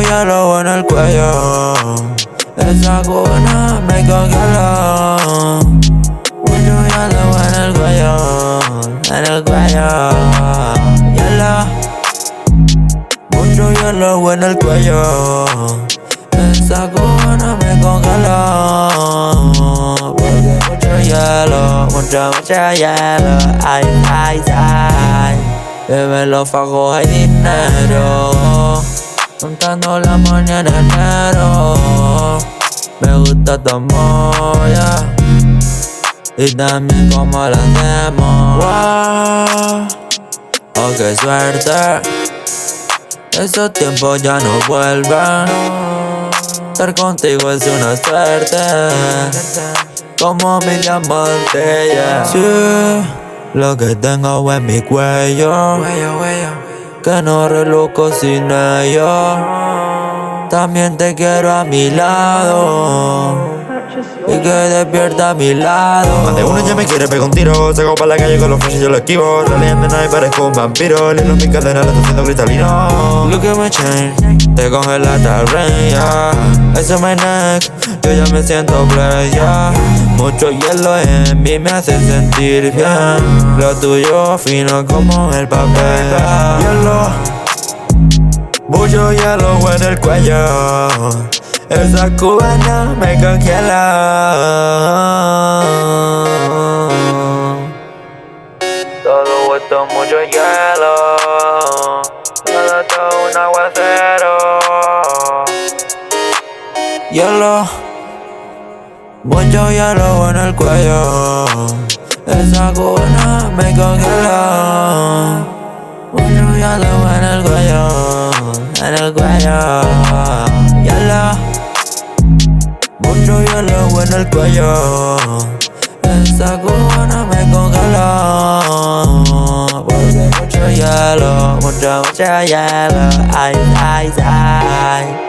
hielo en el cuello. Esa cubana me congela. Mucho hielo en el cuello. En el cuello. Hielo. Mucho hielo en el cuello. Esa cubana me congela. Porque mucho hielo, mucho hielo. Ay, ay, ay. Beben los fajos, hay dinero. Contando la mañana enero. Me gusta tu moya y también como la hacemos. Wow, oh qué suerte. Esos tiempos ya no vuelven. Estar contigo es una suerte. Como mi diamante, yeah. Sí, lo que tengo en mi cuello, que no reluco sin ello. También te quiero a mi lado y que despierta a mi lado. Más de uno ya me quiere pegar un tiro. Salgo pa' la calle con los flashes y yo lo esquivo. Saliendo en y parezco un vampiro. Lilo en mi cadena, lo estoy haciendo cristalino. Look at my chain, te congelaste al rey, yeah. Ese es my neck, yo ya me siento play, yeah. Mucho hielo en mí me hace sentir bien. Lo tuyo fino como el papel, yeah. Hielo, mucho hielo en el cuello. Esa cubana me congela. Todo esto mucho hielo. Todo esto un aguacero. Hielo, mucho hielo en el cuello. Esa cubana me congela. Mucho hielo en el cuello. En el cuello. Hielo, mucho hielo en el cuello. Esa cubana me congela. Porque mucho hielo, mucho hielo. Ay, ay, ay.